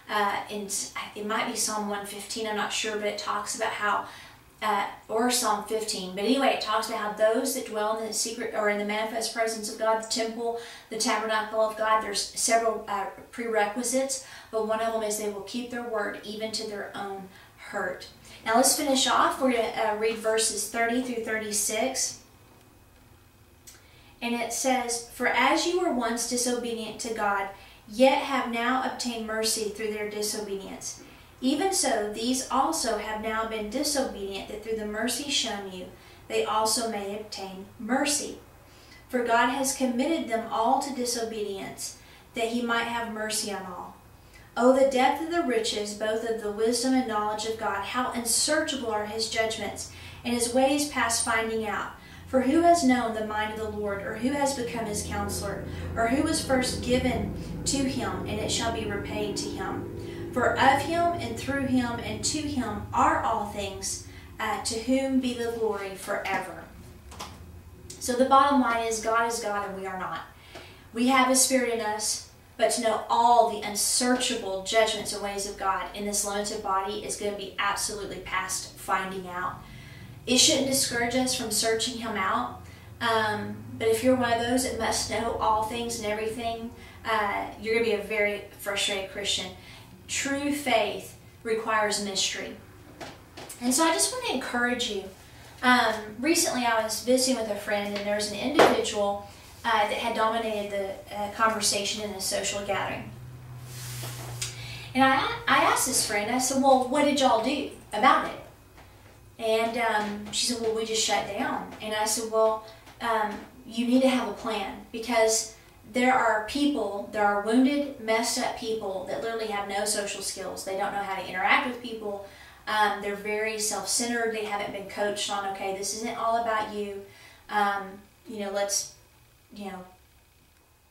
and it might be Psalm 115, I'm not sure, but it talks about how, or Psalm 15, but anyway, it talks about how those that dwell in the secret or in the manifest presence of God, the temple, the tabernacle of God, there's several prerequisites, but one of them is they will keep their word even to their own hurt. Now let's finish off. We're going to read verses 30 through 36. And it says, "For as you were once disobedient to God, yet have now obtained mercy through their disobedience, even so these also have now been disobedient, that through the mercy shown you, they also may obtain mercy. For God has committed them all to disobedience, that he might have mercy on all. Oh, the depth of the riches, both of the wisdom and knowledge of God! How unsearchable are his judgments, and his ways past finding out. For who has known the mind of the Lord, or who has become his counselor, or who was first given to him, and it shall be repaid to him? For of him, and through him, and to him are all things, to whom be the glory forever." So the bottom line is God and we are not. We have his Spirit in us, but to know all the unsearchable judgments and ways of God in this limited body is going to be absolutely past finding out. It shouldn't discourage us from searching him out, but if you're one of those that must know all things and everything, you're going to be a very frustrated Christian. True faith requires mystery. And so I just want to encourage you. Recently I was visiting with a friend, and there was an individual that had dominated the conversation in a social gathering. And I asked this friend, I said, "Well, what did y'all do about it?" And she said, "Well, we just shut down." And I said, "Well, you need to have a plan, because there are people, there are wounded, messed up people that literally have no social skills. They don't know how to interact with people. They're very self-centered. They haven't been coached on, okay, this isn't all about you.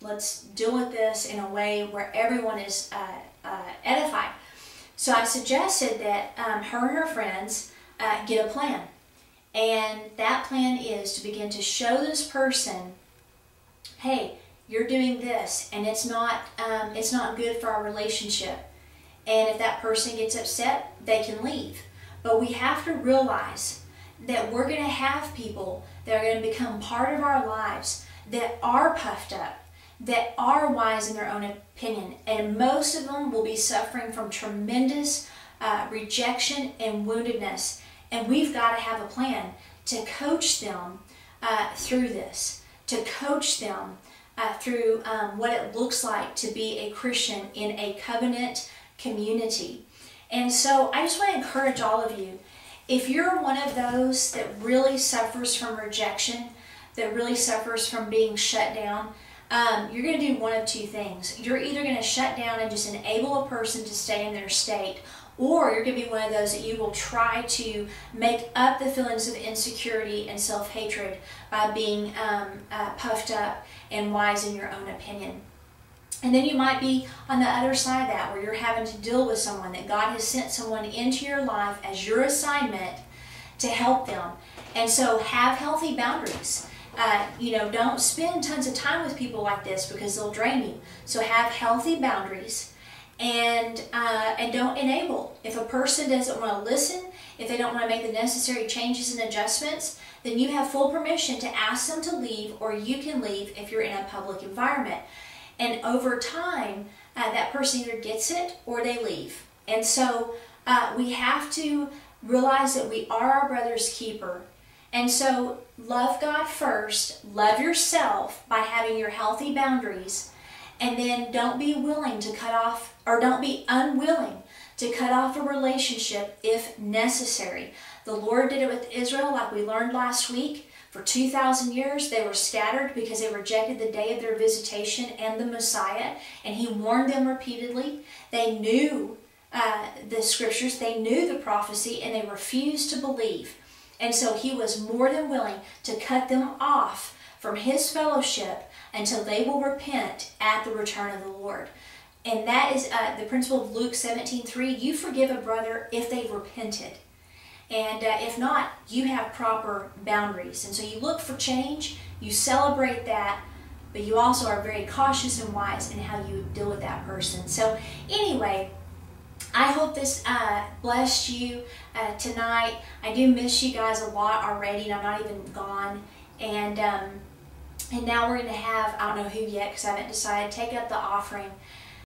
Let's deal with this in a way where everyone is edified." So I suggested that her and her friends get a plan. And that plan is to begin to show this person, hey, you're doing this, and it's not good for our relationship. And if that person gets upset, they can leave. But we have to realize that we're going to have people that are going to become part of our lives that are puffed up, that are wise in their own opinion. And most of them will be suffering from tremendous rejection and woundedness. And we've got to have a plan to coach them through this, to coach them through what it looks like to be a Christian in a covenant community. And so I just want to encourage all of you, if you're one of those that really suffers from rejection, that really suffers from being shut down, you're going to do one of two things. You're either going to shut down and just enable a person to stay in their state, or you're going to be one of those that you will try to make up the feelings of insecurity and self-hatred by being puffed up and wise in your own opinion. And then you might be on the other side of that, where you're having to deal with someone, that God has sent someone into your life as your assignment to help them. And so have healthy boundaries. Don't spend tons of time with people like this, because they'll drain you. So have healthy boundaries. And don't enable. If a person doesn't want to listen, if they don't want to make the necessary changes and adjustments, then you have full permission to ask them to leave, or you can leave if you're in a public environment. And over time, that person either gets it or they leave. And so we have to realize that we are our brother's keeper. And so love God first, love yourself by having your healthy boundaries, and then don't be willing to cut off, or don't be unwilling to cut off a relationship if necessary. The Lord did it with Israel, like we learned last week. For 2,000 years, they were scattered because they rejected the day of their visitation and the Messiah, and he warned them repeatedly. They knew the scriptures, they knew the prophecy, and they refused to believe. And so he was more than willing to cut them off from his fellowship until they will repent at the return of the Lord. And that is the principle of Luke 17:3. You forgive a brother if they've repented. And if not, you have proper boundaries. And so you look for change, you celebrate that, but you also are very cautious and wise in how you deal with that person. So anyway, I hope this blessed you tonight. I do miss you guys a lot already, and I'm not even gone. And now we're going to have, I don't know who yet because I haven't decided, take up the offering.